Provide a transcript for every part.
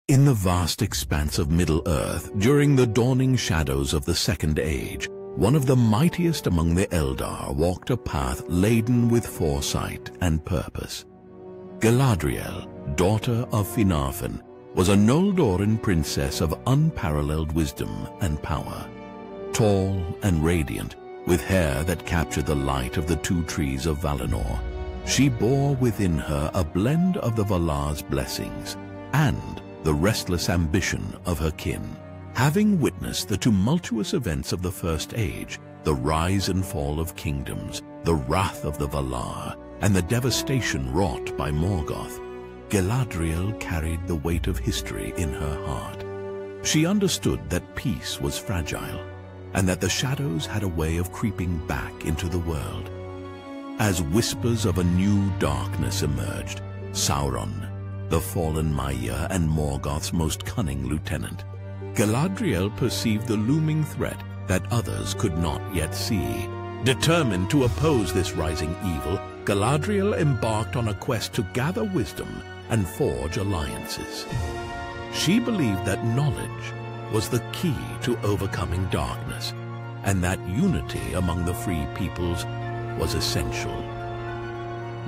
In the vast expanse of Middle-earth, during the dawning shadows of the Second Age, one of the mightiest among the Eldar walked a path laden with foresight and purpose. Galadriel, daughter of Finarfin, was a Noldorin princess of unparalleled wisdom and power. Tall and radiant, with hair that captured the light of the two trees of Valinor, she bore within her a blend of the Valar's blessings and the restless ambition of her kin. Having witnessed the tumultuous events of the First Age, the rise and fall of kingdoms, the wrath of the Valar, and the devastation wrought by Morgoth, Galadriel carried the weight of history in her heart. She understood that peace was fragile, and that the shadows had a way of creeping back into the world. As whispers of a new darkness emerged, Sauron, the fallen Maya and Morgoth's most cunning lieutenant, Galadriel perceived the looming threat that others could not yet see. Determined to oppose this rising evil, Galadriel embarked on a quest to gather wisdom and forge alliances. She believed that knowledge was the key to overcoming darkness, and that unity among the free peoples was essential.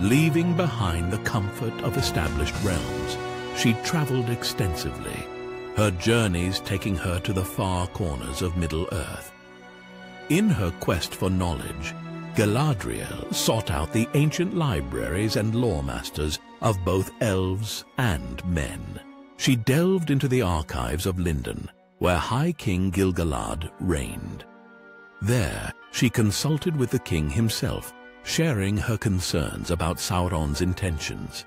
Leaving behind the comfort of established realms, she traveled extensively, her journeys taking her to the far corners of Middle-earth. In her quest for knowledge, Galadriel sought out the ancient libraries and lore masters of both elves and men. She delved into the archives of Lindon, where High King Gil-galad reigned. There, she consulted with the king himself, sharing her concerns about Sauron's intentions.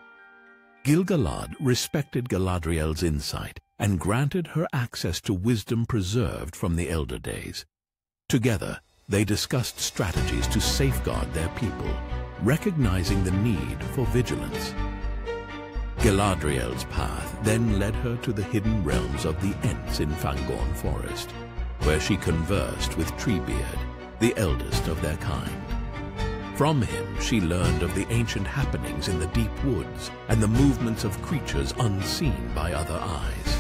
Gil-galad respected Galadriel's insight and granted her access to wisdom preserved from the Elder days. Together, they discussed strategies to safeguard their people, recognizing the need for vigilance. Galadriel's path then led her to the hidden realms of the Ents in Fangorn Forest, where she conversed with Treebeard, the eldest of their kind. From him, she learned of the ancient happenings in the deep woods and the movements of creatures unseen by other eyes.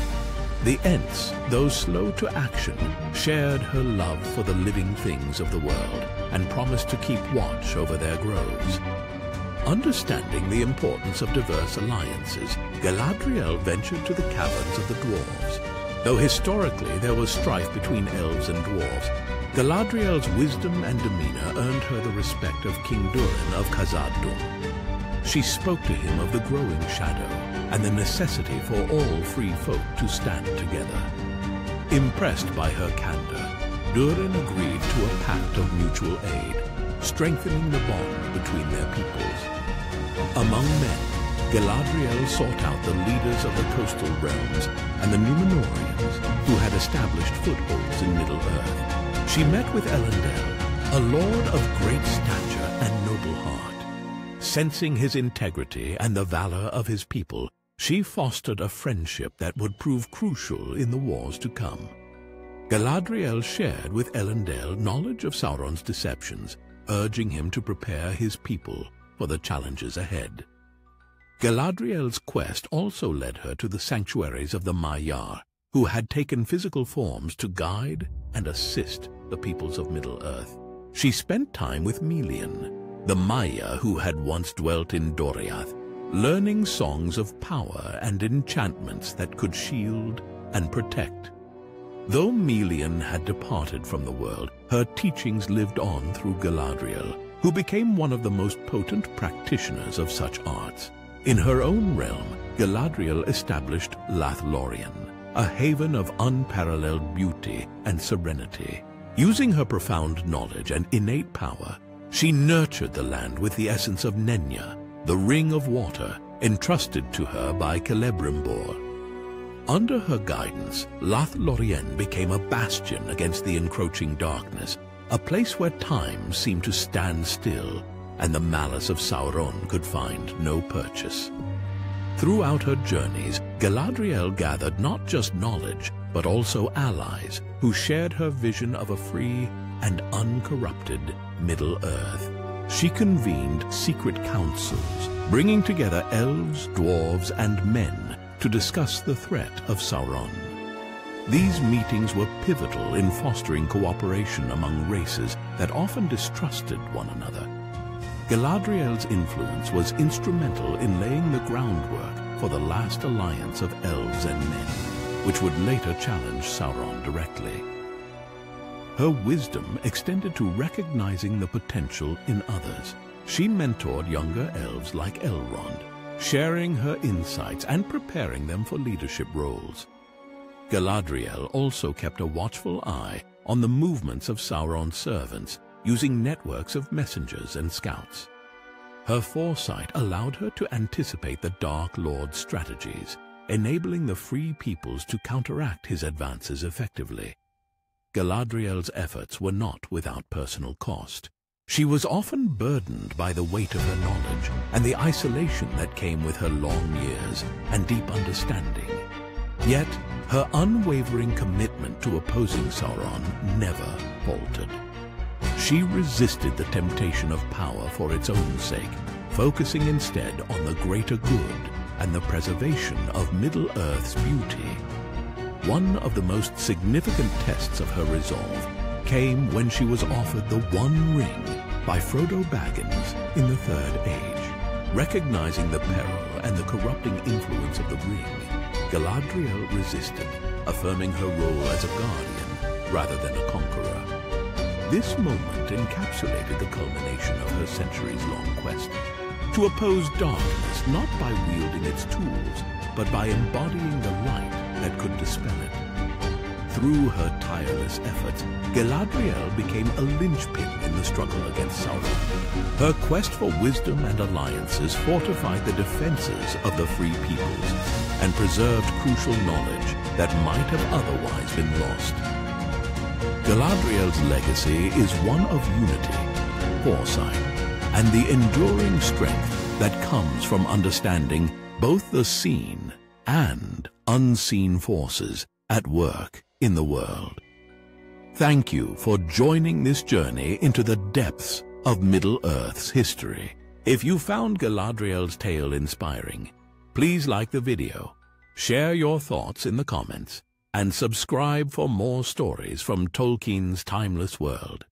The Ents, though slow to action, shared her love for the living things of the world and promised to keep watch over their groves. Understanding the importance of diverse alliances, Galadriel ventured to the caverns of the Dwarfs. Though historically there was strife between elves and dwarves, Galadriel's wisdom and demeanor earned her the respect of King Durin of Khazad-dûm. She spoke to him of the growing shadow and the necessity for all free folk to stand together. Impressed by her candor, Durin agreed to a pact of mutual aid, strengthening the bond between their peoples. Among men, Galadriel sought out the leaders of the coastal realms and the Númenóreans who had established footholds in Middle-earth. She met with Elendil, a lord of great stature and noble heart. Sensing his integrity and the valor of his people, she fostered a friendship that would prove crucial in the wars to come. Galadriel shared with Elendil knowledge of Sauron's deceptions, urging him to prepare his people for the challenges ahead. Galadriel's quest also led her to the sanctuaries of the Maiar, who had taken physical forms to guide and assist the peoples of Middle-earth. She spent time with Melian, the Maya who had once dwelt in Doriath, learning songs of power and enchantments that could shield and protect. Though Melian had departed from the world, her teachings lived on through Galadriel, who became one of the most potent practitioners of such arts. In her own realm, Galadriel established Lothlorien, a haven of unparalleled beauty and serenity. Using her profound knowledge and innate power, she nurtured the land with the essence of Nenya, the ring of water entrusted to her by Celebrimbor. Under her guidance, Lothlorien became a bastion against the encroaching darkness, a place where time seemed to stand still and the malice of Sauron could find no purchase. Throughout her journeys, Galadriel gathered not just knowledge, but also allies who shared her vision of a free and uncorrupted Middle-earth. She convened secret councils, bringing together elves, dwarves, and men to discuss the threat of Sauron. These meetings were pivotal in fostering cooperation among races that often distrusted one another. Galadriel's influence was instrumental in laying the groundwork for the last alliance of elves and men, which would later challenge Sauron directly. Her wisdom extended to recognizing the potential in others. She mentored younger elves like Elrond, sharing her insights and preparing them for leadership roles. Galadriel also kept a watchful eye on the movements of Sauron's servants, using networks of messengers and scouts. Her foresight allowed her to anticipate the Dark Lord's strategies, enabling the free peoples to counteract his advances effectively. Galadriel's efforts were not without personal cost. She was often burdened by the weight of her knowledge and the isolation that came with her long years and deep understanding. Yet, her unwavering commitment to opposing Sauron never faltered. She resisted the temptation of power for its own sake, focusing instead on the greater good and the preservation of Middle-earth's beauty. One of the most significant tests of her resolve came when she was offered the One Ring by Frodo Baggins in the Third Age. Recognizing the peril and the corrupting influence of the ring, Galadriel resisted, affirming her role as a guardian rather than a conqueror. This moment encapsulated the culmination of her centuries-long quest to oppose darkness not by wielding its tools, but by embodying the light that could dispel it. Through her tireless efforts, Galadriel became a linchpin in the struggle against Sauron. Her quest for wisdom and alliances fortified the defenses of the Free Peoples and preserved crucial knowledge that might have otherwise been lost. Galadriel's legacy is one of unity, foresight, and the enduring strength that comes from understanding both the seen and unseen forces at work in the world. Thank you for joining this journey into the depths of Middle-earth's history. If you found Galadriel's tale inspiring, please like the video, share your thoughts in the comments, and subscribe for more stories from Tolkien's timeless world.